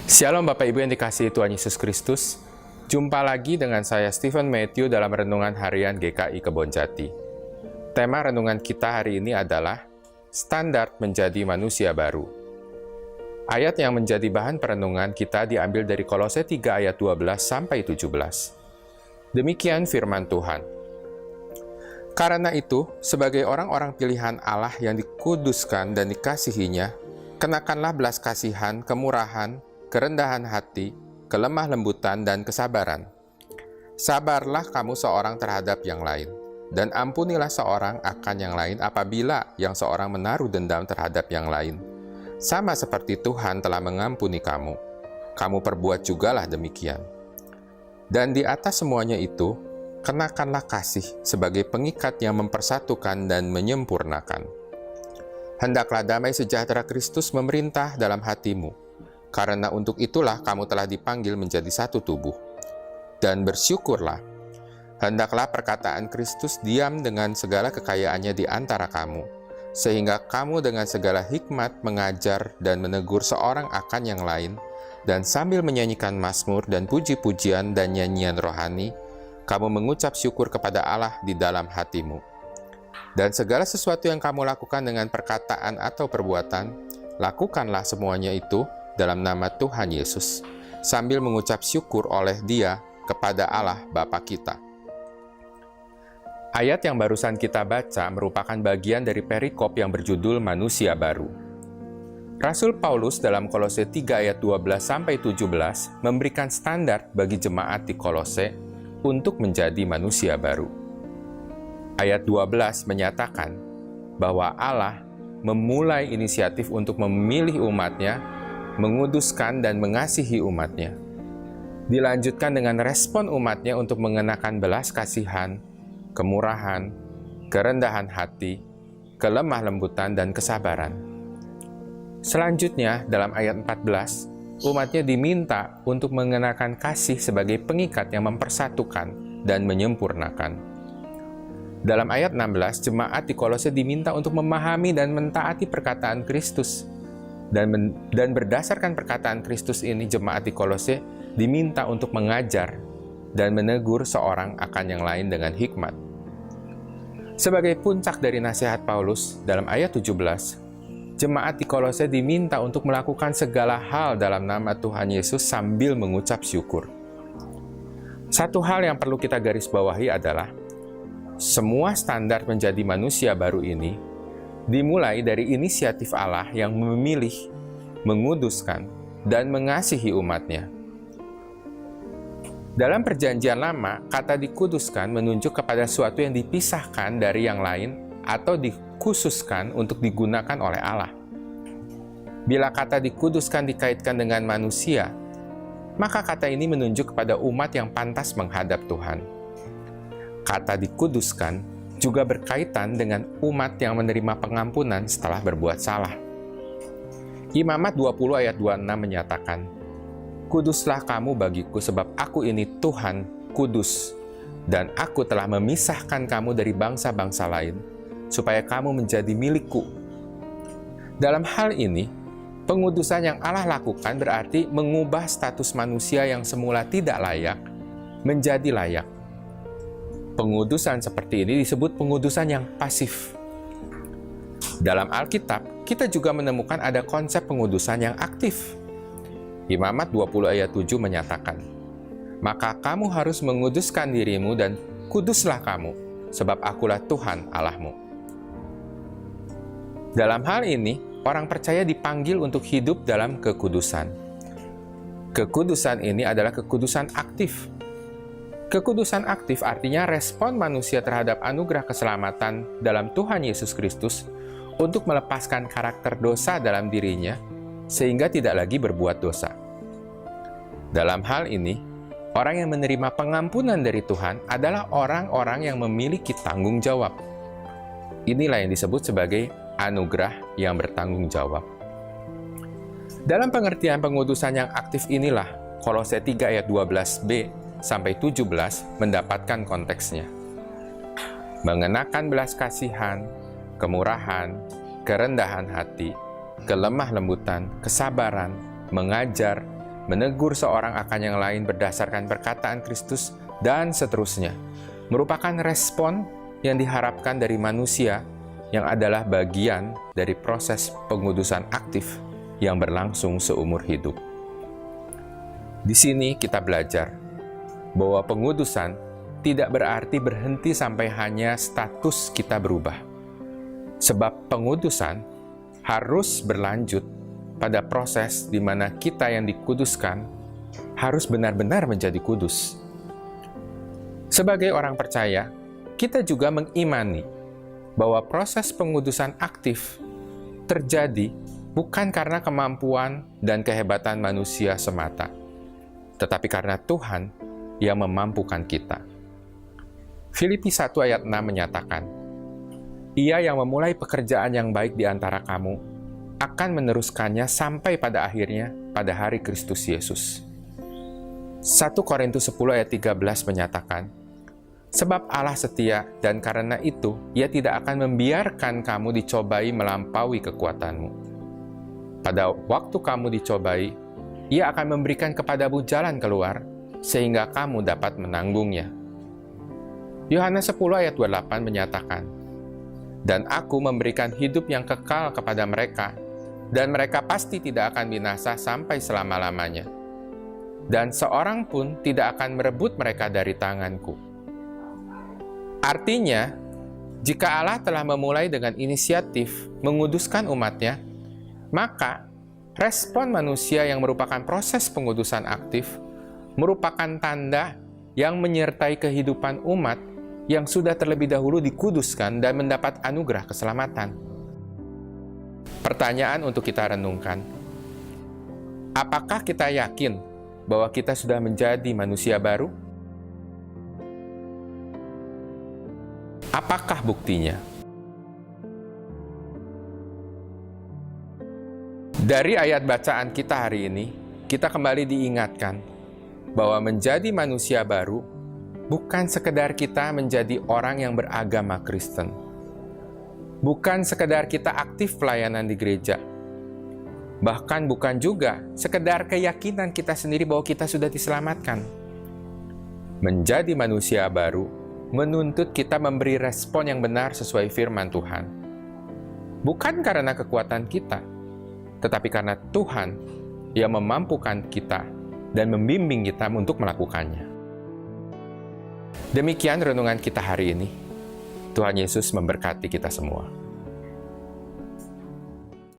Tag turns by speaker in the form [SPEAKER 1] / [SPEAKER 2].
[SPEAKER 1] Shalom Bapak Ibu yang dikasihi Tuhan Yesus Kristus. Jumpa lagi dengan saya Stephen Matthew dalam Renungan Harian GKI Kebonjati. Tema renungan kita hari ini adalah Standar Menjadi Manusia Baru. Ayat yang menjadi bahan perenungan kita diambil dari Kolose 3 ayat 12-17. Demikian firman Tuhan. Karena itu, sebagai orang-orang pilihan Allah yang dikuduskan dan dikasihinya, kenakanlah belas kasihan, kemurahan, kerendahan hati, kelemah lembutan, dan kesabaran. Sabarlah kamu seorang terhadap yang lain, dan ampunilah seorang akan yang lain apabila yang seorang menaruh dendam terhadap yang lain. Sama seperti Tuhan telah mengampuni kamu, kamu perbuat jugalah demikian. Dan di atas semuanya itu, kenakanlah kasih sebagai pengikat yang mempersatukan dan menyempurnakan. Hendaklah damai sejahtera Kristus memerintah dalam hatimu, karena untuk itulah kamu telah dipanggil menjadi satu tubuh. Dan bersyukurlah, hendaklah perkataan Kristus diam dengan segala kekayaannya di antara kamu, sehingga kamu dengan segala hikmat mengajar dan menegur seorang akan yang lain, dan sambil menyanyikan mazmur dan puji-pujian dan nyanyian rohani, kamu mengucap syukur kepada Allah di dalam hatimu. Dan segala sesuatu yang kamu lakukan dengan perkataan atau perbuatan, lakukanlah semuanya itu dalam nama Tuhan Yesus, sambil mengucap syukur oleh Dia kepada Allah Bapa kita. Ayat yang barusan kita baca merupakan bagian dari perikop yang berjudul Manusia Baru. Rasul Paulus dalam Kolose 3 ayat 12-17 memberikan standar bagi jemaat di Kolose untuk menjadi manusia baru. Ayat 12 menyatakan bahwa Allah memulai inisiatif untuk memilih umatnya, menguduskan dan mengasihi umatnya. Dilanjutkan dengan respon umatnya untuk mengenakan belas kasihan, kemurahan, kerendahan hati, kelemah lembutan, dan kesabaran. Selanjutnya, dalam ayat 14, umatnya diminta untuk mengenakan kasih sebagai pengikat yang mempersatukan dan menyempurnakan. Dalam ayat 16, jemaat di Kolose diminta untuk memahami dan mentaati perkataan Kristus. Dan berdasarkan perkataan Kristus ini, jemaat di Kolose diminta untuk mengajar dan menegur seorang akan yang lain dengan hikmat. Sebagai puncak dari nasihat Paulus, dalam ayat 17, jemaat di Kolose diminta untuk melakukan segala hal dalam nama Tuhan Yesus sambil mengucap syukur. Satu hal yang perlu kita garis bawahi adalah, semua standar menjadi manusia baru ini dimulai dari inisiatif Allah yang memilih, menguduskan, dan mengasihi umatnya. Dalam perjanjian lama, kata dikuduskan menunjuk kepada sesuatu yang dipisahkan dari yang lain atau dikhususkan untuk digunakan oleh Allah. Bila kata dikuduskan dikaitkan dengan manusia, maka kata ini menunjuk kepada umat yang pantas menghadap Tuhan. Kata dikuduskan juga berkaitan dengan umat yang menerima pengampunan setelah berbuat salah. Imamat 20 ayat 26 menyatakan, "Kuduslah kamu bagiku sebab aku ini Tuhan kudus, dan aku telah memisahkan kamu dari bangsa-bangsa lain, supaya kamu menjadi milikku." Dalam hal ini, pengudusan yang Allah lakukan berarti mengubah status manusia yang semula tidak layak menjadi layak. Pengudusan seperti ini disebut pengudusan yang pasif. Dalam Alkitab, kita juga menemukan ada konsep pengudusan yang aktif. Imamat 20 ayat 7 menyatakan, "Maka kamu harus menguduskan dirimu dan kuduslah kamu, sebab akulah Tuhan Allahmu." Dalam hal ini, orang percaya dipanggil untuk hidup dalam kekudusan. Kekudusan ini adalah kekudusan aktif. Kekudusan aktif artinya respon manusia terhadap anugerah keselamatan dalam Tuhan Yesus Kristus untuk melepaskan karakter dosa dalam dirinya sehingga tidak lagi berbuat dosa. Dalam hal ini, orang yang menerima pengampunan dari Tuhan adalah orang-orang yang memiliki tanggung jawab. Inilah yang disebut sebagai anugerah yang bertanggung jawab. Dalam pengertian pengudusan yang aktif inilah Kolose 3 ayat 12b sampai 17 mendapatkan konteksnya. Mengenakan belas kasihan, kemurahan, kerendahan hati, kelemah lembutan, kesabaran, mengajar, menegur seorang akan yang lain berdasarkan perkataan Kristus, dan seterusnya, merupakan respon yang diharapkan dari manusia yang adalah bagian dari proses pengudusan aktif yang berlangsung seumur hidup. Di sini kita belajar bahwa pengudusan tidak berarti berhenti sampai hanya status kita berubah. Sebab pengudusan harus berlanjut pada proses di mana kita yang dikuduskan harus benar-benar menjadi kudus. Sebagai orang percaya, kita juga mengimani bahwa proses pengudusan aktif terjadi bukan karena kemampuan dan kehebatan manusia semata, tetapi karena Tuhan yang memampukan kita. Filipi 1 ayat 6 menyatakan, Ia yang memulai pekerjaan yang baik di antara kamu akan meneruskannya sampai pada akhirnya pada hari Kristus Yesus. 1 Korintus 10 ayat 13 menyatakan, Sebab Allah setia dan karena itu Ia tidak akan membiarkan kamu dicobai melampaui kekuatanmu. Pada waktu kamu dicobai, Ia akan memberikan kepadamu jalan keluar sehingga kamu dapat menanggungnya. Yohanes 10 ayat 28 menyatakan, Dan aku memberikan hidup yang kekal kepada mereka, dan mereka pasti tidak akan binasa sampai selama-lamanya. Dan seorang pun tidak akan merebut mereka dari tanganku. Artinya, jika Allah telah memulai dengan inisiatif menguduskan umatnya, maka respon manusia yang merupakan proses pengudusan aktif merupakan tanda yang menyertai kehidupan umat yang sudah terlebih dahulu dikuduskan dan mendapat anugerah keselamatan. Pertanyaan untuk kita renungkan, apakah kita yakin bahwa kita sudah menjadi manusia baru? Apakah buktinya? Dari ayat bacaan kita hari ini, kita kembali diingatkan bahwa menjadi manusia baru bukan sekedar kita menjadi orang yang beragama Kristen. Bukan sekedar kita aktif pelayanan di gereja. Bahkan bukan juga sekedar keyakinan kita sendiri bahwa kita sudah diselamatkan. Menjadi manusia baru menuntut kita memberi respon yang benar sesuai firman Tuhan. Bukan karena kekuatan kita, tetapi karena Tuhan yang memampukan kita dan membimbing kita untuk melakukannya. Demikian renungan kita hari ini. Tuhan Yesus memberkati kita semua.